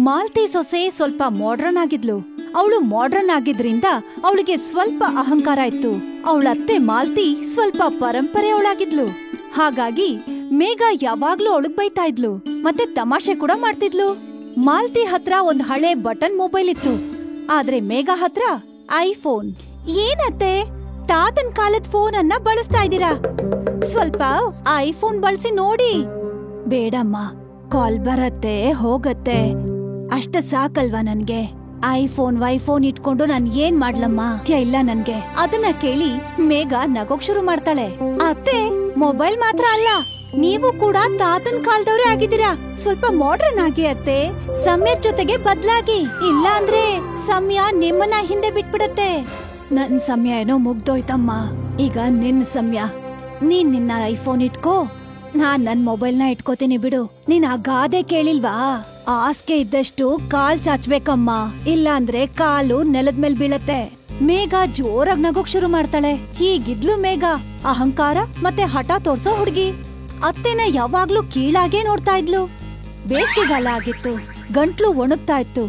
ಮಾಲ್ತಿ ಸೊಸೆ ಸ್ವಲ್ಪ ಮಾಡ್ರನ್ ಆಗಿದ್ಲು. ಅವಳು ಮಾಡ್ರನ್ ಆಗಿದ್ರಿಂದ ಅವಳಿಗೆ ಸ್ವಲ್ಪ ಅಹಂಕಾರ ಇತ್ತು. ಅವಳತ್ತೆ ಮಾಲ್ತಿ ಸ್ವಲ್ಪ ಪರಂಪರೆಯವಳಾಗಿದ್ಲು. ಹಾಗಾಗಿ ಮೇಘ ಯಾವಾಗ್ಲೂ ಅವಳಗ್ ಬೈತಾ ಇದ್ಲು ಮತ್ತೆ ತಮಾಷೆ ಕೂಡ ಮಾಡ್ತಿದ್ಲು. ಮಾಲ್ತಿ ಹತ್ರ ಒಂದ್ ಹಳೆ ಬಟನ್ ಮೊಬೈಲ್ ಇತ್ತು, ಆದ್ರೆ ಮೇಘ ಹತ್ರ ಐಫೋನ್. ಏನತ್ತೆ, ತಾತನ್ ಕಾಲದ ಫೋನ್ ಅನ್ನ ಬಳಸ್ತಾ ಇದ್ದೀರಾ? ಸ್ವಲ್ಪ ಐಫೋನ್ ಬಳಸಿ ನೋಡಿ. ಬೇಡಮ್ಮ, ಕಾಲ್ ಬರತ್ತೆ ಹೋಗತ್ತೆ, ಅಷ್ಟ ಸಾಕಲ್ವಾ ನನ್ಗೆ. ವೈಫೋನ್ ಇಟ್ಕೊಂಡು ನಾನ್ ಏನ್ ಮಾಡ್ಲಮ್ಮ? ಇಲ್ಲ ನನ್ಗೆ. ಅದನ್ನ ಕೇಳಿ ಮೇಘ ನಗೋಕ್ ಶುರು ಮಾಡ್ತಾಳೆ. ಅತ್ತೆ, ಮೊಬೈಲ್ ಮಾತ್ರ ಅಲ್ಲ, ನೀವು ಕೂಡ ತಾತನ್ ಕಾಲದವ್ರೆ ಆಗಿದ್ದೀರಾ. ಸ್ವಲ್ಪ ಮಾಡ್ರನ್ ಆಗಿ ಅತ್ತೆ, ಸಮಯದ ಜೊತೆಗೆ ಬದ್ಲಾಗಿ. ಇಲ್ಲ ಅಂದ್ರೆ ಸಮಯ ನಿಮ್ಮನ್ನ ಹಿಂದೆ ಬಿಟ್ಬಿಡತ್ತೆ. ನನ್ ಸಮಯ ಏನೋ ಮುಗ್ದೋಯ್ತಮ್ಮ, ಈಗ ನಿನ್ ಸಮಯ. ನೀನ್ ನಿನ್ನ ಐಫೋನ್ ಇಟ್ಕೋ, ನಾನ್ ನನ್ ಮೊಬೈಲ್ನ ಇಟ್ಕೋತೀನಿ ಬಿಡು. ನೀನ್ ಆ ಗಾದೆ ಕೇಳಿಲ್ವಾ? ಆಸ್ಕೆ ಇದ್ದಷ್ಟು ಕಾಲ್ ಚಾಚ್ಬೇಕಮ್ಮ, ಇಲ್ಲ ಅಂದ್ರೆ ಕಾಲು ನೆಲದ ಮೇಲ್ ಬೀಳತ್ತೆ. ಮೇಘ ಜೋರಾಗಿ ನಗೋಕ್ ಶುರು ಮಾಡ್ತಾಳೆ. ಹೀಗಿದ್ಲು ಮೇಘ, ಅಹಂಕಾರ ಮತ್ತೆ ಹಠ ತೋರ್ಸೋ ಹುಡ್ಗಿ. ಅತ್ತೆನ ಯಾವಾಗ್ಲೂ ಕೀಳಾಗೆ ನೋಡ್ತಾ ಇದ್ಲು. ಬೇಸಿಗೆಗಾಲ ಆಗಿತ್ತು, ಗಂಟ್ಲು ಒಣಗ್ತಾ ಇತ್ತು,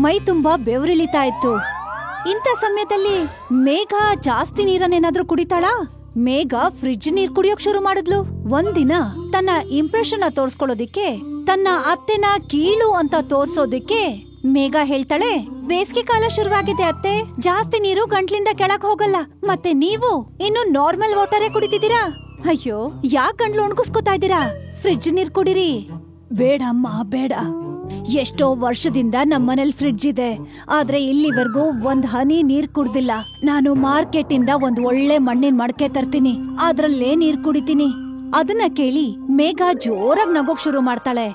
ಮೈ ತುಂಬಾ ಬೆವರಿಳಿತಾ ಇತ್ತು. ಇಂಥ ಸಮಯದಲ್ಲಿ ಮೇಘ ಜಾಸ್ತಿ ನೀರನ್ನೇನಾದ್ರೂ ಕುಡಿತಾಳಾ? ಮೇಘ ಫ್ರಿಡ್ಜ್ ನೀರ್ ಕುಡಿಯೋಕ್ ಶುರು ಮಾಡಿದ್ಲು. ಒಂದಿನ ತನ್ನ ಇಂಪ್ರೆಷನ್ ತೋರ್ಸ್ಕೊಳ್ಳೋದಿಕ್ಕೆ, ತನ್ನ ಅತ್ತೆನ ಕೀಳು ಅಂತ ತೋರ್ಸೋದಿಕ್ಕೆ ಮೇಘ ಹೇಳ್ತಾಳೆ, ಬೇಸಿಗೆ ಕಾಲ ಶುರುವಾಗಿದೆ ಅತ್ತೆ, ಜಾಸ್ತಿ ನೀರು ಗಂಟ್ಲಿಂದ ಕೆಳಗ್ ಹೋಗಲ್ಲ, ಮತ್ತೆ ನೀವು ಇನ್ನು ನಾರ್ಮಲ್ ವಾಟರೇ ಕುಡಿತಿದ್ದೀರಾ. ಅಯ್ಯೋ, ಯಾಕ್ ಗಂಟ್ಲು ಒಣಗಿಸ್ಕೊತಾ ಇದ್ದೀರಾ? ಫ್ರಿಡ್ಜ್ ನೀರ್ ಕುಡಿರಿ. ಬೇಡಮ್ಮ ಬೇಡ, ಎಷ್ಟೋ ವರ್ಷದಿಂದ ನಮ್ಮನೇಲಿ ಫ್ರಿಡ್ಜ್ ಇದೆ, ಆದ್ರೆ ಇಲ್ಲಿವರೆಗೂ ಒಂದ್ ಹನಿ ನೀರ್ ಕುಡ್ದಿಲ್ಲ. ನಾನು ಮಾರ್ಕೆಟ್ ಇಂದ ಒಂದ್ ಒಳ್ಳೆ ಮಣ್ಣಿನ ಮಡಕೆ ತರ್ತೀನಿ, ಅದ್ರಲ್ಲೇ ನೀರ್ ಕುಡಿತೀನಿ. ಅದನ್ನ ಕೇಳಿ ಮೇಘ ಜೋರಾಗಿ ನಗೋಕ್ ಶುರು ಮಾಡ್ತಾಳೆ.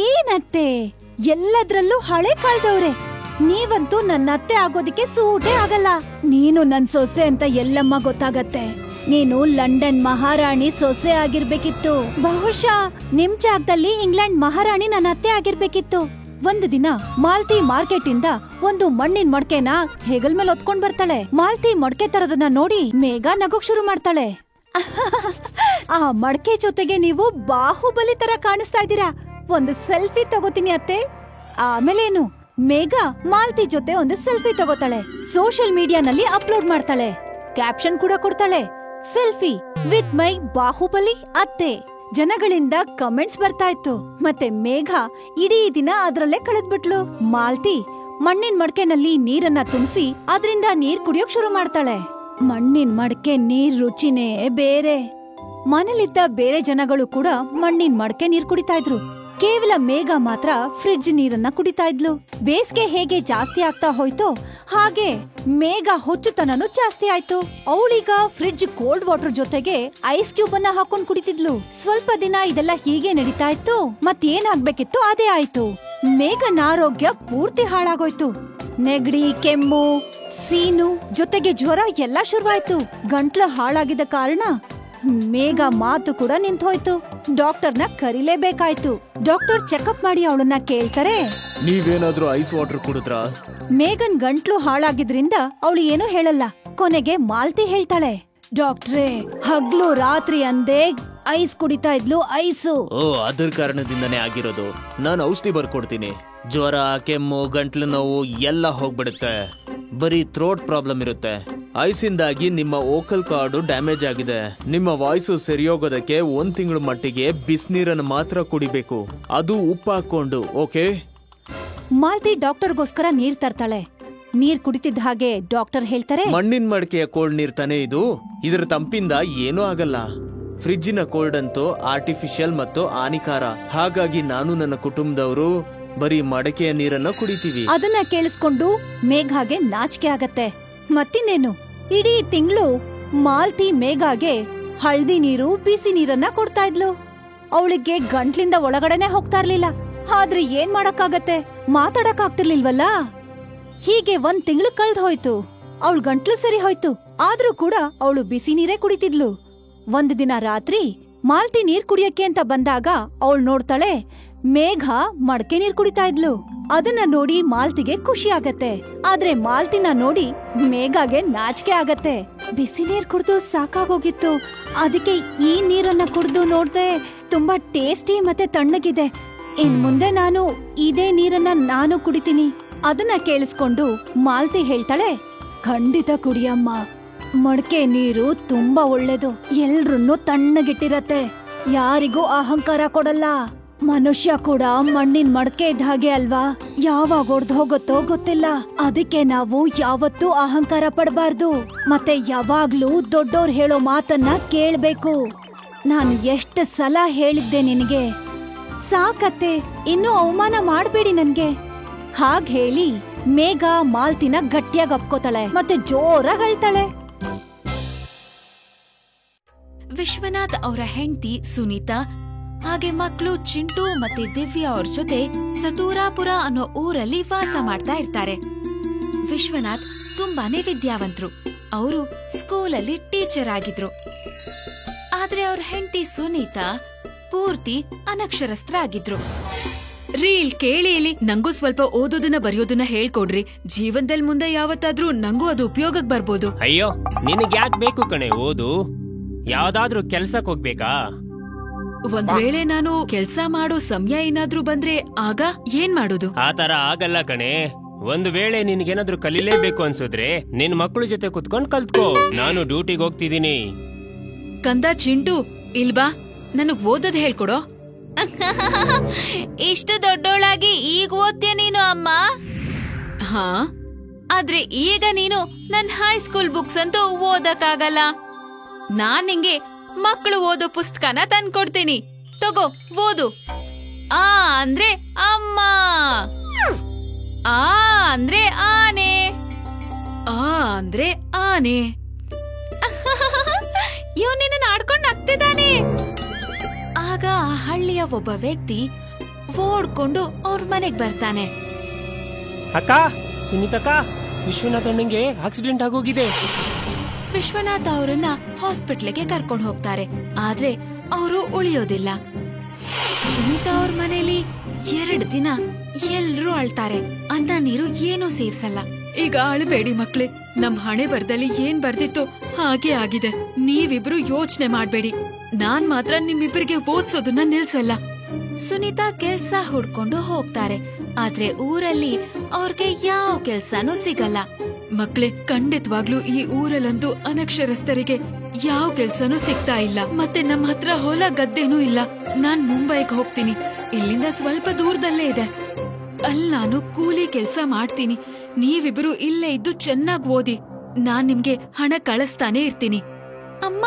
ಏನತ್ತೆ, ಎಲ್ಲದ್ರಲ್ಲೂ ಹಳೆ ಕಾಲದವ್ರೆ, ನೀವಂತೂ ನನ್ನ ಅತ್ತೆ ಆಗೋದಿಕ್ಕೆ ಸೂಟೇ ಆಗಲ್ಲ. ನೀನು ನನ್ ಸೊಸೆ ಅಂತ ಎಲ್ಲಮ್ಮ ಗೊತ್ತಾಗತ್ತೆ. ನೀನು ಲಂಡನ್ ಮಹಾರಾಣಿ ಸೊಸೆ ಆಗಿರ್ಬೇಕಿತ್ತು. ಬಹುಶಃ ನಿಮ್ ಜಾಗದಲ್ಲಿ ಇಂಗ್ಲೆಂಡ್ ಮಹಾರಾಣಿ ನನ್ನ ಅತ್ತೆ ಆಗಿರ್ಬೇಕಿತ್ತು. ಒಂದು ದಿನ ಮಾಲ್ತಿ ಮಾರ್ಕೆಟ್ ಇಂದ ಒಂದು ಮಣ್ಣಿನ ಮಡಕೆನ ಹೆಗಲ್ ಮೇಲೆ ಹೊತ್ಕೊಂಡ್ ಬರ್ತಾಳೆ. ಮಾಲ್ತಿ ಮಡಕೆ ತರೋದನ್ನ ನೋಡಿ ಮೇಘ ನಗೋಕ್ ಶುರು ಮಾಡ್ತಾಳೆ. ಆ ಮಡಕೆ ಜೊತೆಗೆ ನೀವು ಬಾಹುಬಲಿ ತರ ಕಾಣಿಸ್ತಾ ಇದ್ದೀರಾ. ಒಂದು ಸೆಲ್ಫಿ ತಗೋತೀನಿ ಅತ್ತೆ. ಆಮೇಲೇನು, ಮೇಘ ಮಾಲ್ತಿ ಜೊತೆ ಒಂದು ಸೆಲ್ಫಿ ತಗೋತಾಳೆ. ಸೋಷಿಯಲ್ ಮೀಡಿಯಾನಲ್ಲಿ ಅಪ್ಲೋಡ್ ಮಾಡ್ತಾಳೆ. ಕ್ಯಾಪ್ಷನ್ ಕೂಡ ಕೊಡ್ತಾಳೆ, ಸೆಲ್ಫಿ ವಿತ್ ಮೈ ಬಾಹುಬಲಿ ಅತ್ತೆ. ಜನಗಳಿಂದ ಕಮೆಂಟ್ಸ್ ಬರ್ತಾ ಇತ್ತು. ಮತ್ತೆ ಮೇಘ ಇಡೀ ದಿನ ಅದ್ರಲ್ಲೇ ಕಳೆದ್ಬಿಟ್ಲು. ಮಾಲ್ತಿ ಮಣ್ಣಿನ ಮಡಕೆನಲ್ಲಿ ನೀರನ್ನ ತುಂಬಿಸಿ ಅದ್ರಿಂದ ನೀರ್ ಕುಡಿಯೋಕ್ ಶುರು ಮಾಡ್ತಾಳೆ. ಮಣ್ಣಿನ ಮಡಕೆ ನೀರ್ ರುಚಿನೇ ಬೇರೆ. ಮನೇಲಿದ್ದ ಬೇರೆ ಜನಗಳು ಕೂಡ ಮಣ್ಣಿನ ಮಡಕೆ ನೀರ್ ಕುಡಿತಾ ಇದ್ರು. ಕೇವಲ ಮೇಘ ಮಾತ್ರ ಫ್ರಿಡ್ಜ್ ನೀರನ್ನ ಕುಡಿತಾ ಇದ್ಲು. ಬೇಸಿಗೆ ಹೇಗೆ ಜಾಸ್ತಿ ಆಗ್ತಾ ಹೋಯ್ತೋ ಹಾಗೆ ಮೇಘ ಹೊಚ್ಚುತನನು ಜಾಸ್ತಿ ಆಯ್ತು. ಅವಳೀಗ ಫ್ರಿಡ್ಜ್ ಕೋಲ್ಡ್ ವಾಟರ್ ಜೊತೆಗೆ ಐಸ್ ಕ್ಯೂಬ್ ಅನ್ನ ಹಾಕೊಂಡ್ ಕುಡಿತಿದ್ಲು. ಸ್ವಲ್ಪ ದಿನ ಇದೆಲ್ಲ ಹೀಗೆ ನಡೀತಾ ಇತ್ತು. ಮತ್ತೇನಾಗ್ಬೇಕಿತ್ತು ಅದೇ ಆಯ್ತು. ಮೇಘನ ಆರೋಗ್ಯ ಪೂರ್ತಿ ಹಾಳಾಗೋಯ್ತು. ನೆಗಡಿ, ಕೆಮ್ಮು, ಸೀನು ಜೊತೆಗೆ ಜ್ವರ ಎಲ್ಲ ಶುರುವಾಯ್ತು. ಗಂಟ್ಲು ಹಾಳಾಗಿದ್ದ ಕಾರಣ ಮೇಘ ಮಾತು ಕೂಡ ನಿಂತೋಯ್ತು. ಡಾಕ್ಟರ್ನ ಕರೀಲೇಬೇಕಾಯ್ತು. ಡಾಕ್ಟರ್ ಚೆಕಪ್ ಮಾಡಿ ಅವಳನ್ನ ಕೇಳ್ತಾರೆ, ನೀವೇನಾದ್ರೂ ಐಸ್ ವಾಟರ್ ಕುಡಿದ್ರಾ? ಮೇಘನ್ ಗಂಟ್ಲು ಹಾಳಾಗಿದ್ರಿಂದ ಅವಳು ಏನು ಹೇಳಲ್ಲ. ಕೊನೆಗೆ ಮಾಲ್ತಿ ಹೇಳ್ತಾಳೆ, ಡಾಕ್ಟ್ರೇ, ಹಗ್ಲು ರಾತ್ರಿ ಅಂದೇ ಐಸ್ ಕುಡಿತಾ ಇದ್ಲು. ಐಸು. ಓ, ಅದರ ಕಾರಣದಿಂದನೇ ಆಗಿರೋದು. ನಾನು ಔಷಧಿ ಬರ್ಕೊಡ್ತೀನಿ. ಜ್ವರ, ಕೆಮ್ಮು, ಗಂಟ್ಲು ನೋವು ಎಲ್ಲ ಹೋಗ್ಬಿಡುತ್ತೆ. ಬರೀ ಥ್ರೋಟ್ ಪ್ರಾಬ್ಲಮ್ ಇರುತ್ತೆ. ಐಸಿಂದಾಗಿ ನಿಮ್ಮ ವೋಕಲ್ ಕಾರ್ಡ್ ಡ್ಯಾಮೇಜ್ ಆಗಿದೆ. ನಿಮ್ಮ ವಾಯ್ಸು ಸರಿಯೋಗೋದಕ್ಕೆ 1 ತಿಂಗಳ ಮಟ್ಟಿಗೆ ಬಿಸಿನೀರನ್ನು ಮಾತ್ರ ಕುಡಿಬೇಕು, ಅದು ಉಪ್ಪು ಹಾಕೊಂಡು. ಓಕೆ? ಮಾಲ್ತಿ ಡಾಕ್ಟರ್ಗೋಸ್ಕರ ನೀರ್ ತರ್ತಾಳೆ. ನೀರ್ ಕುಡಿತಿದ್ದ ಹಾಗೆ ಡಾಕ್ಟರ್ ಹೇಳ್ತಾರೆ, ಮಣ್ಣಿನ ಮಡಕೆಯ ಕೋಲ್ಡ್ ನೀರ್ ತಾನೇ ಇದು. ಇದರ ತಂಪಿಂದ ಏನೂ ಆಗಲ್ಲ. ಫ್ರಿಡ್ಜಿನ ಕೋಲ್ಡ್ ಅಂತೂ ಆರ್ಟಿಫಿಷಿಯಲ್ ಮತ್ತು ಹಾನಿಕಾರ. ಹಾಗಾಗಿ ನಾನು ನನ್ನ ಕುಟುಂಬದವರು ಬರೀ ಮಡಕೆಯ ನೀರನ್ನ ಕುಡಿತೀವಿ. ಅದನ್ನ ಕೇಳಿಸ್ಕೊಂಡು ಮೇಘಾಗೆ ನಾಚಿಕೆ ಆಗತ್ತೆ. ಮತ್ತಿನ್ನೇನು, ಇಡೀ ತಿಂಗಳು ಮಾಲ್ತಿ ಮೇಘಾಗೆ ಹಳ್ದಿ ನೀರು, ಬಿಸಿ ನೀರನ್ನ ಕೊಡ್ತಾ ಇದ್ಲು. ಅವಳಿಗೆ ಗಂಟ್ಲಿಂದ ಒಳಗಡೆನೆ ಹೋಗ್ತಾ ಇರ್ಲಿಲ್ಲ. ಆದ್ರೆ ಏನ್ ಮಾಡಕ್ಕಾಗತ್ತೆ, ಮಾತಾಡಕ್ ಆಗ್ತಿರ್ಲಿಲ್ವಲ್ಲ. ಹೀಗೆ 1 ತಿಂಗಳು ಕಳ್ದ್ ಹೋಯ್ತು. ಅವಳು ಗಂಟ್ಲು ಸರಿ ಹೋಯ್ತು. ಆದ್ರೂ ಕೂಡ ಅವಳು ಬಿಸಿ ನೀರೇ ಕುಡಿತಿದ್ಲು. ಒಂದ್ ದಿನ ರಾತ್ರಿ ಮಾಲ್ತಿ ನೀರ್ ಕುಡಿಯಕ್ಕೆ ಅಂತ ಬಂದಾಗ ಅವಳು ನೋಡ್ತಾಳೆ, ಮೇಘ ಮಡಕೆ ನೀರ್ ಕುಡಿತಾ ಇದ್ಲು. ಅದನ್ನ ನೋಡಿ ಮಾಲ್ತಿಗೆ ಖುಷಿ ಆಗತ್ತೆ. ಆದ್ರೆ ಮಾಲ್ತಿನ ನೋಡಿ ಮೇಘಾಗೆ ನಾಚಿಕೆ ಆಗತ್ತೆ. ಬಿಸಿ ನೀರ್ ಕುಡ್ದು ಸಾಕಾಗೋಗಿತ್ತು. ಅದಕ್ಕೆ ಈ ನೀರನ್ನ ಕುಡ್ದು ನೋಡ್ದೆ, ತುಂಬಾ ಟೇಸ್ಟಿ ಮತ್ತೆ ತಣ್ಣಗಿದೆ. ಇನ್ ಮುಂದೆ ನಾನು ಇದೇ ನೀರನ್ನ ನಾನು ಕುಡಿತೀನಿ. ಅದನ್ನ ಕೇಳಿಸ್ಕೊಂಡು ಮಾಲ್ತಿ ಹೇಳ್ತಾಳೆ, ಖಂಡಿತ ಕುಡಿಯಮ್ಮ. ಮಡಕೆ ನೀರು ತುಂಬಾ ಒಳ್ಳೇದು, ಎಲ್ರನ್ನೂ ತಣ್ಣಗಿಟ್ಟಿರತ್ತೆ, ಯಾರಿಗೂ ಅಹಂಕಾರ ಕೊಡಲ್ಲ. ಮನುಷ್ಯ ಕೂಡ ಮಣ್ಣಿನ ಮಡಕೆ ಇದ್ದ ಹಾಗೆ ಅಲ್ವಾ, ಯಾವಾಗ ಒಡ್ದು ಹೋಗುತ್ತೋ ಗೊತ್ತಿಲ್ಲ. ಅದಕ್ಕೆ ನಾವು ಯಾವತ್ತೂ ಅಹಂಕಾರ ಪಡಬಾರ್ದು, ಮತ್ತೆ ಯಾವಾಗ್ಲೂ ದೊಡ್ಡೋರ್ ಹೇಳೋ ಮಾತನ್ನ ಕೇಳ್ಬೇಕು. ನಾನು ಎಷ್ಟು ಸಲ ಹೇಳಿದ್ದೆ ನಿನಗೆ. ಸಾಕತ್ತೆ, ಇನ್ನೂ ಅವಮಾನ ಮಾಡ್ಬೇಡಿ ನನ್ಗೆ. ಹಾಗ್ ಹೇಳಿ ಮೇಘ ಮಾಲ್ತಿನ ಗಟ್ಟಿಯಾಗಿ ಅಪ್ಕೋತಾಳೆ ಮತ್ತೆ ಜೋರಾಗಿ ಅಳ್ತಾಳೆ. ವಿಶ್ವನಾಥ್ ಅವರ ಹೆಂಡತಿ ಸುನೀತಾ ಹಾಗೆ ಮಕ್ಕಳು ಚಿಂಟು ಮತ್ತೆ ದಿವ್ಯಾ ಅವ್ರ ಜೊತೆ ಸತೂರಾಪುರ ಅನ್ನೋ ಊರಲ್ಲಿ ವಾಸ ಮಾಡ್ತಾ ಇರ್ತಾರೆ. ವಿಶ್ವನಾಥ್ ತುಂಬಾನೇ ವಿದ್ಯಾವಂತರು. ಅವರು ಸ್ಕೂಲಲ್ಲಿ ಟೀಚರ್ ಆಗಿದ್ರು. ಆದ್ರೆ ಅವ್ರ ಹೆಂಡತಿ ಸುನೀತಾ ಪೂರ್ತಿ ಅನಕ್ಷರಸ್ಥರಾಗಿದ್ರು. ರೀಲ್ ಕೇಳಿ ಇಲ್ಲಿ, ನಂಗೂ ಸ್ವಲ್ಪ ಓದೋದನ್ನ ಬರೆಯೋದನ್ನ ಹೇಳ್ಕೊಡ್ರಿ. ಜೀವನದಲ್ಲಿ ಮುಂದೆ ಯಾವತ್ತಾದ್ರೂ ನಂಗೂ ಅದು ಉಪಯೋಗಕ್ಕೆ ಬರ್ಬೋದು. ಅಯ್ಯೋ, ನಿನಗ್ ಯಾಕೆ ಬೇಕು ಕಣೆ ಓದು? ಯಾವ್ದಾದ್ರೂ ಕೆಲ್ಸಕ್ ಹೋಗ್ಬೇಕಾ? ಒಂದ್ ವೇಳೆ ನಾನು ಕೆಲ್ಸ ಮಾಡೋ ಸಮಯ ಏನಾದ್ರೂ ಬಂದ್ರೆ ಆಗ ಏನ್ ಮಾಡೋದು? ಆತರ ಆಗಲ್ಲ ಕಣೆ. ಒಂದ್ ವೇಳೆ ನಿನ್ಗೇನಾದ್ರೂ ಕಲೀಲೇಬೇಕು ಅನ್ಸಿದ್ರೆ ನಿನ್ ಮಕ್ಳು ಜೊತೆ ಕುತ್ಕೊಂಡ್ ಕಲ್ತ್ಕೋ. ನಾನು ಡ್ಯೂಟಿಗೆ ಹೋಗ್ತಿದೀನಿ. ಕಂದ ಚಿಂಟು, ಇಲ್ಬಾ, ನನಗ್ ಓದೋದ್ ಹೇಳ್ಕೊಡೋ. ಇಷ್ಟು ದೊಡ್ಡೋಳಾಗಿ ಈಗ ಓದ್ತೀಯ ನೀನು ಅಮ್ಮ? ಹಾ, ಆದ್ರೆ ಈಗ ನೀನು ನನ್ ಹೈಸ್ಕೂಲ್ ಬುಕ್ಸ್ ಅಂತೂ ಓದಕ್ಕಾಗಲ್ಲ. ನಾನ್ ನಿಂಗೆ ಮಕ್ಕಳು ಓದೋ ಪುಸ್ತಕನ ತಂದ್ಕೊಡ್ತೀನಿ, ತಗೋ ಓದು. ಆ ಅಂದ್ರೆ ಅಮ್ಮ, ಆ ಅಂದ್ರೆ ಆನೆ, ಆ ಅಂದ್ರೆ ಆನೆ. ಇವನಿನ್ನ ಆಡ್ಕೊಂಡ್ ನಗ್ತಿದ್ದಾನೆ. ಆಗ ಆ ಹಳ್ಳಿಯ ಒಬ್ಬ ವ್ಯಕ್ತಿ ಓಡ್ಕೊಂಡು ಅವ್ರ ಮನೆಗ್ ಬರ್ತಾನೆ. ಅಕ್ಕ, ಸುನೀತಕ್ಕ, ವಿಶ್ವನಾಥ್ ಅಣ್ಣಂಗೆ ಆಕ್ಸಿಡೆಂಟ್ ಆಗೋಗಿದೆ. ವಿಶ್ವನಾಥ್ ಅವರನ್ನ ಹಾಸ್ಪಿಟ್ಲಿಗೆ ಕರ್ಕೊಂಡು ಹೋಗ್ತಾರೆ. ಆದ್ರೆ ಅವರು ಉಳಿಯೋದಿಲ್ಲ. ಸುನೀತಾ ಅವ್ರ ಮನೇಲಿ 2 ದಿನ ಎಲ್ರೂ ಅಳ್ತಾರೆ. ಅನ್ನ ನೀರು ಏನೂ ಸೇವ್ಸಲ್ಲ. ಈಗ ಅಳಬೇಡಿ ಮಕ್ಳೇ, ನಮ್ ಹಣೆ ಬರ್ದಲ್ಲಿ ಏನ್ ಬರ್ದಿತ್ತು ಹಾಗೆ ಆಗಿದೆ. ನೀವಿಬ್ರು ಯೋಚನೆ ಮಾಡ್ಬೇಡಿ. ನಾನ್ ಮಾತ್ರ ನಿಮ್ಮಿಬ್ಬರಿಗೆ ಓದ್ಸೋದನ್ನ ನಿಲ್ಸಲ್ಲ. ಸುನೀತಾ ಕೆಲ್ಸ ಹುಡ್ಕೊಂಡು ಹೋಗ್ತಾರೆ. ಆದ್ರೆ ಊರಲ್ಲಿ ಅವ್ರಿಗೆ ಯಾವ ಕೆಲ್ಸನೂ ಸಿಗಲ್ಲ. ಮಕ್ಳೇ, ಖಂಡಿತವಾಗ್ಲೂ ಈ ಊರಲ್ಲಂತೂ ಅನಕ್ಷರಸ್ಥರಿಗೆ ಯಾವ ಕೆಲ್ಸನೂ ಸಿಗ್ತಾ ಇಲ್ಲ. ಮತ್ತೆ ನಮ್ಮ ಹತ್ರ ಹೊಲ ಗದ್ದೆನೂ ಇಲ್ಲ. ನಾನ್ ಮುಂಬೈಗೆ ಹೋಗ್ತೀನಿ, ಇಲ್ಲಿಂದ ಸ್ವಲ್ಪ ದೂರದಲ್ಲೇ ಇದೆ. ಅಲ್ಲಿ ನಾನು ಕೂಲಿ ಕೆಲ್ಸ ಮಾಡ್ತೀನಿ. ನೀವಿಬ್ರು ಇಲ್ಲೇ ಇದ್ದು ಚೆನ್ನಾಗ್ ಓದಿ. ನಾನ್ ನಿಮ್ಗೆ ಹಣ ಕಳಿಸ್ತಾನೆ ಇರ್ತೀನಿ. ಅಮ್ಮ,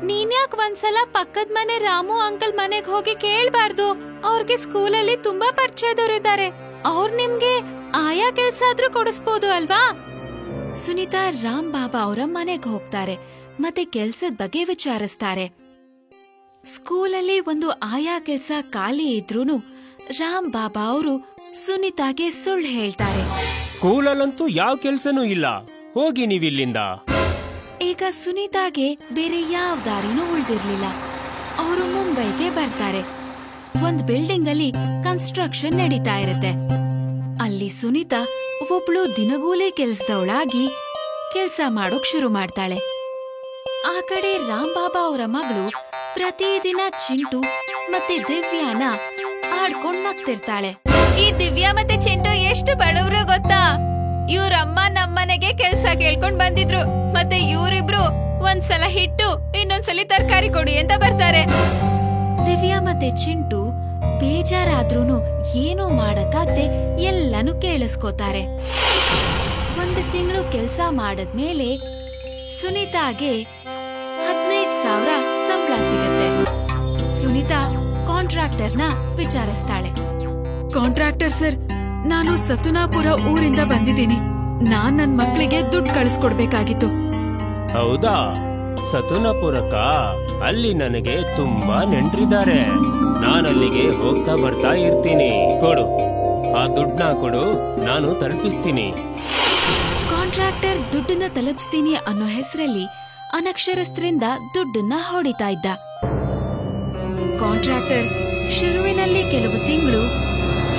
ನೀನ್ಯಾಕ್ ಒಂದ್ಸಲ ಪಕ್ಕದ ಮನೆ ರಾಮು ಅಂಕಲ್ ಮನೆಗ್ ಹೋಗಿ ಕೇಳ್ಬಾರ್ದು? ಅವ್ರಿಗೆ ಸ್ಕೂಲಲ್ಲಿ ತುಂಬಾ ಪರಿಚಯದವರಿದ್ದಾರೆ. ಅವ್ರ್ ನಿಮ್ಗೆ ಆಯಾ ಕೆಲ್ಸ ಆದ್ರೂ ಕೊಡಿಸ್ಬೋದು ಅಲ್ವಾ? ಸುನೀತಾ ರಾಮ್ ಬಾಬಾ ಅವರ ಮನೆಗ್ ಹೋಗ್ತಾರೆ ಮತ್ತೆ ಕೆಲ್ಸದ ಬಗ್ಗೆ ವಿಚಾರಿಸ್ತಾರೆ. ಸ್ಕೂಲಲ್ಲಿ ಒಂದು ಆಯಾ ಕೆಲ್ಸ ಖಾಲಿ ಇದ್ರೂನು ರಾಮ್ ಬಾಬಾ ಅವರು ಸುನೀತಾಗೆ ಸುಳ್ಳು ಹೇಳ್ತಾರೆ. ಸ್ಕೂಲಲ್ಲಂತೂ ಯಾವ ಕೆಲ್ಸನೂ ಇಲ್ಲ, ಹೋಗಿ ನೀವಿಲ್ಲಿಂದ. ಈಗ ಸುನೀತಾಗೆ ಬೇರೆ ಯಾವ ದಾರಿನೂ ಉಳ್ದಿರ್ಲಿಲ್ಲ. ಅವರು ಮುಂಬೈಗೆ ಬರ್ತಾರೆ. ಒಂದ್ ಬಿಲ್ಡಿಂಗ್ ಅಲ್ಲಿ ಕನ್ಸ್ಟ್ರಕ್ಷನ್ ನಡೀತಾ ಇರುತ್ತೆ. ಅಲ್ಲಿ ಸುನೀತಾ ಒಬ್ಳು ದಿನಗೂಲಿ ಕೆಲ್ಸದವಳಾಗಿ ಕೆಲ್ಸ ಮಾಡೋಕ್ ಶುರು ಮಾಡ್ತಾಳೆ. ಆ ಕಡೆ ರಾಮ್ ಬಾಬಾ ಅವರ ಮಗಳು ಪ್ರತಿದಿನ ಚಿಂಟು ಮತ್ತೆ ದಿವ್ಯಾನ ಆಡ್ಕೊಂಡ್ ನಗ್ತಿರ್ತಾಳೆ. ಈ ದಿವ್ಯಾ ಮತ್ತೆ ಚಿಂಟು ಎಷ್ಟು ಬಡವ್ರು ಗೊತ್ತಾ? ಇವ್ರಮ್ಮ ನಮ್ಮನೆಗೆ ಕೆಲ್ಸ ಕೇಳ್ಕೊಂಡ್ ಬಂದಿದ್ರು. ಮತ್ತೆ ಇವ್ರಿಬ್ರು ಒಂದ್ಸಲ ಹಿಟ್ಟು ಇನ್ನೊಂದ್ಸಲಿ ತರಕಾರಿ ಕೊಡಿ ಅಂತ ಬರ್ತಾರೆ. ದಿವ್ಯಾ ಮತ್ತೆ ಚಿಂಟು ಬೇಜಾರಾದ್ರೂನು ಏನೂ ಮಾಡಕ್ಕಾಗ್ದೆ ಎಲ್ಲಾನು ಕೇಳಿಸ್ಕೋತಾರೆ. 1 ತಿಂಗಳು ಕೆಲ್ಸ ಮಾಡದ್ಮೇಲೆ ಸುನೀತಾಗೆ 15,000 ಸಂಬಳ ಸಿಗತ್ತೆ. ಸುನೀತಾ ಕಾಂಟ್ರಾಕ್ಟರ್ನ ವಿಚಾರಿಸ್ತಾಳೆ. ಕಾಂಟ್ರಾಕ್ಟರ್ ಸರ್, ನಾನು ಸತುನಾಪುರ ಊರಿಂದ ಬಂದಿದ್ದೀನಿ. ನಾನ್ ನನ್ ಮಕ್ಳಿಗೆ ದುಡ್ಡು ಕಳಿಸ್ಕೊಡ್ಬೇಕಾಗಿತ್ತು. ಹೌದಾ? ಸತುನಾಪುರಕ್ಕ? ಅಲ್ಲಿ ನನಗೆ ತುಂಬಾ ನೆಂಟ್ರಿದ್ದಾರೆ. ನಾನಲ್ಲಿಗೆ ಹೋಗ್ತಾ ಬರ್ತಾ ಇರ್ತೀನಿ. ಕೊಡು, ಆ ದುಡ್ಡನ್ನ ಕೊಡು, ನಾನು ತಲುಪಿಸ್ತೀನಿ. ಕಾಂಟ್ರಾಕ್ಟರ್ ದುಡ್ಡನ್ನ ತಲುಪಿಸ್ತೀನಿ ಅನ್ನೋ ಹೆಸರಲ್ಲಿ ಅನಕ್ಷರಸ್ಥರಿಂದ ದುಡ್ಡನ್ನ ಹೊಡಿತಾ ಇದ್ದ. ಕಾಂಟ್ರಾಕ್ಟರ್ ಶುರುವಿನಲ್ಲಿ ಕೆಲವು ತಿಂಗಳು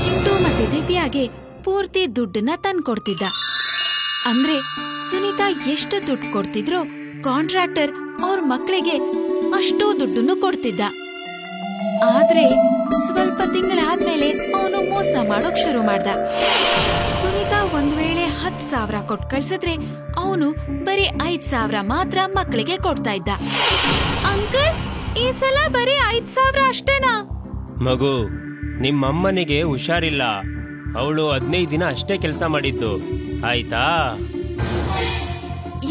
ಚಿಂಟು ಮತ್ತೆ ದಿವ್ಯಾಗೆ ಪೂರ್ತಿ ದುಡ್ಡನ್ನ ತಂದ್ಕೊಡ್ತಿದ್ದ. ಅಂದ್ರೆ ಸುನೀತಾ ಎಷ್ಟು ದುಡ್ಡು ಕೊಡ್ತಿದ್ರೋ ಕಾಂಟ್ರಾಕ್ಟರ್ ಅವ್ರ ಮಕ್ಕಳಿಗೆ ಅಷ್ಟೂ ದುಡ್ಡನ್ನು ಕೊಡ್ತಿದ್ದ. ಆದ್ರೆ ಸ್ವಲ್ಪ ತಿಂಗಳಾದ್ಮೇಲೆ ಮೋಸ ಮಾಡೋಕ್ ಶುರು ಮಾಡ್ದ. ಸುನೀತಾ ಒಂದ್ ವೇಳೆ 10,000 ಕೊಟ್ ಕಳ್ಸಿದ್ರೆ ಅವನು ಬರೀ 5,000 ಮಾತ್ರ ಮಕ್ಕಳಿಗೆ ಕೊಡ್ತಾ ಇದ್ದ. ಅಂಕಲ್, ಈ ಸಲ ಬರೀ 5,000 ಅಷ್ಟೇನಾ? ಮಗು, ನಿಮ್ಮಮ್ಮನಿಗೆ ಹುಷಾರಿಲ್ಲ. ಅವಳು 15 ದಿನ ಅಷ್ಟೇ ಕೆಲಸ ಮಾಡಿದ್ದು, ಆಯ್ತಾ?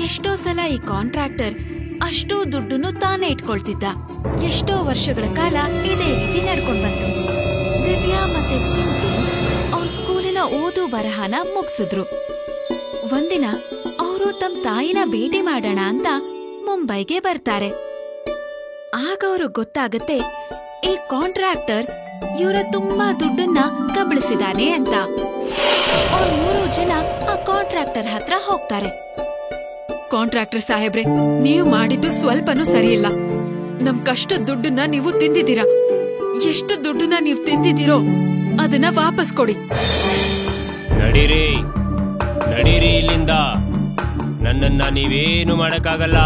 ಎಷ್ಟೋ ಸಲ ಈ ಕಾಂಟ್ರಾಕ್ಟರ್ ಅಷ್ಟೋ ದುಡ್ಡನ್ನು ತಾನೇ ಇಟ್ಕೊಳ್ತಿದ್ದ. ಎಷ್ಟೋ ವರ್ಷಗಳ ಕಾಲ ಇದೇ ರೀತಿ ನಡ್ಕೊಂಡ್ ಬಂತು. ದಿವ್ಯಾ ಮತ್ತೆ ಚಿಂಟು ಅವ್ರ ಸ್ಕೂಲಿನ ಓದು ಬರಹನ ಮುಗಿಸಿದ್ರು. ಒಂದಿನ ಅವರು ತಮ್ಮ ತಾಯಿನ ಭೇಟಿ ಮಾಡೋಣ ಅಂತ ಮುಂಬೈಗೆ ಬರ್ತಾರೆ. ಆಗ ಅವರು ಗೊತ್ತಾಗತ್ತೆ, ಈ ಕಾಂಟ್ರಾಕ್ಟರ್ ಇವರ ತುಂಬಾ ದುಡ್ಡನ್ನ ಕಬಳಿಸಿದಾನೆ ಅಂತ. ಅವ್ರ 3 ಜನ ಆ ಕಾಂಟ್ರಾಕ್ಟರ್ ಹತ್ರ ಹೋಗ್ತಾರೆ. ಕಾಂಟ್ರಾಕ್ಟರ್ ಸಾಹೇಬ್ರೆ, ನೀವು ಮಾಡಿದ್ದು ಸ್ವಲ್ಪನೂ ಸರಿಯಿಲ್ಲ. ನಮ್ ಕಷ್ಟ ದುಡ್ಡನ್ನ ನೀವು ತಿಂದಿದ್ದೀರಾ. ಎಷ್ಟು ದುಡ್ಡನ್ನ ನೀವು ತಿಂದಿದ್ದೀರೋ ಅದನ್ನ ವಾಪಸ್ ಕೊಡಿ. ನಡೀರಿ ನಡೀರಿ ಇಲ್ಲಿಂದ. ನನ್ನನ್ನ ನೀವೇನು ಮಾಡಕ್ಕಾಗಲ್ಲ.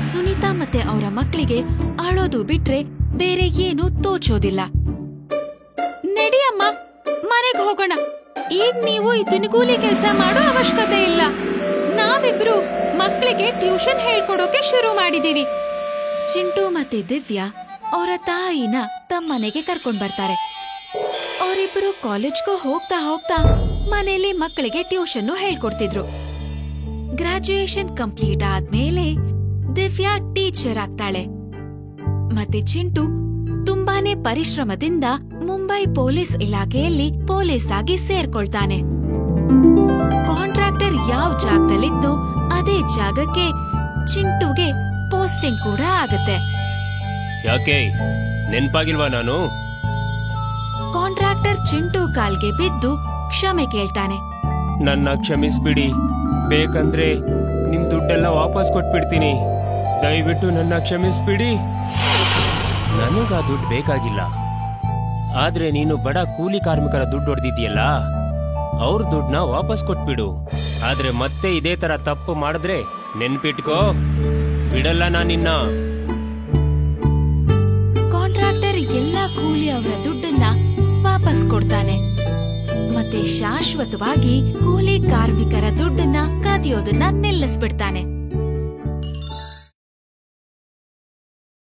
ಸುನೀತಾ ಮತ್ತೆ ಅವರ ಮಕ್ಕಳಿಗೆ ಅಳೋದು ಬಿಟ್ರೆ ಬೇರೆ ಏನೂ ತೋಚೋದಿಲ್ಲ. ನಡಿಯಮ್ಮ, ಮನೆಗ್ ಹೋಗೋಣ. ಈಗ ನೀವು ಈ ದಿನಗೂಲಿ ಕೆಲಸ ಮಾಡೋ ಅವಶ್ಯಕತೆ ಇಲ್ಲ. ನಾವಿಬ್ರು ಮಕ್ಕಳಿಗೆ ಟ್ಯೂಷನ್ ಹೇಳ್ಕೊಡೋಕೆ ಶುರು ಮಾಡಿದೀವಿ. ಚಿಂಟು ಮತ್ತೆ ದಿವ್ಯಾ ಅವರ ತಾಯಿನ ತಮ್ಮನೆಗೆ ಕರ್ಕೊಂಡ್ ಬರ್ತಾರೆ. ಅವರಿಬ್ರು ಕಾಲೇಜ್ಗೂ ಹೋಗ್ತಾ ಹೋಗ್ತಾ ಮನೇಲಿ ಮಕ್ಕಳಿಗೆ ಟ್ಯೂಷನ್ ಹೇಳ್ಕೊಡ್ತಿದ್ರು. ಗ್ರಾಜುಯೇಷನ್ ಕಂಪ್ಲೀಟ್ ಆದ್ಮೇಲೆ ದಿವ್ಯಾ ಟೀಚರ್ ಆಗ್ತಾಳೆ. ಮತ್ತೆ ಚಿಂಟು ತುಂಬಾನೇ ಪರಿಶ್ರಮದಿಂದ ಮುಂಬೈ ಪೊಲೀಸ್ ಇಲಾಖೆಯಲ್ಲಿ ಪೊಲೀಸ್ ಆಗಿ ಸೇರ್ಕೊಳ್ತಾನೆ. ಕಾಂಟ್ರಾಕ್ಟರ್ ಯಾವ ಜಾಗದಲ್ಲಿದ್ದು ಅದೇ ಜಾಗಕ್ಕೆ ಚಿಂಟುಗೆ ಪೋಸ್ಟಿಂಗ್ ಕೂಡ ಆಗತ್ತೆ. ಯಾಕೆ ನೆನ್ಪಾಗಿಲ್ವಾ ನಾನು? ಕಾಂಟ್ರಾಕ್ಟರ್ ಚಿಂಟು ಕಾಲ್ಗೆ ಬಿದ್ದು ಕ್ಷಮೆ ಕೇಳ್ತಾನೆ. ನನ್ನ ಕ್ಷಮಿಸ್ಬಿಡಿ. ಬೇಕಂದ್ರೆ ನಿಮ್ ದುಡ್ಡೆಲ್ಲ ವಾಪಸ್ ಕೊಟ್ಬಿಡ್ತೀನಿ. ದಯವಿಟ್ಟು ನನ್ನ ಕ್ಷಮಿಸ್ಬಿಡಿ. ನನಗ ದುಡ್ಡು ಬೇಕಾಗಿಲ್ಲ. ಆದ್ರೆ ನೀನು ಬಡ ಕೂಲಿ ಕಾರ್ಮಿಕರ ದುಡ್ಡು ಹೊಡೆದಿದ್ಯಲ್ಲ, ಅವ್ರ ದುಡ್ಡನ್ನ ವಾಪಸ್ ಕೊಟ್ಬಿಡು. ಆದ್ರೆ ಮತ್ತೆ ಇದೇ ತರ ತಪ್ಪು ಮಾಡಿದ್ರೆ ನೆನ್ಪಿಟ್ಕೋ, ಬಿಡಲ್ಲ ನಾನಿನ್ನ. ಕಾಂಟ್ರಾಕ್ಟರ್ ಎಲ್ಲಾ ಕೂಲಿ ಅವರ ದುಡ್ಡನ್ನ ವಾಪಸ್ ಕೊಡ್ತಾನೆ. ಮತ್ತೆ ಶಾಶ್ವತವಾಗಿ ಕೂಲಿ ಕಾರ್ಮಿಕರ ದುಡ್ಡನ್ನ ಕದಿಯೋದನ್ನ ನಿಲ್ಲಿಸ್ಬಿಡ್ತಾನೆ.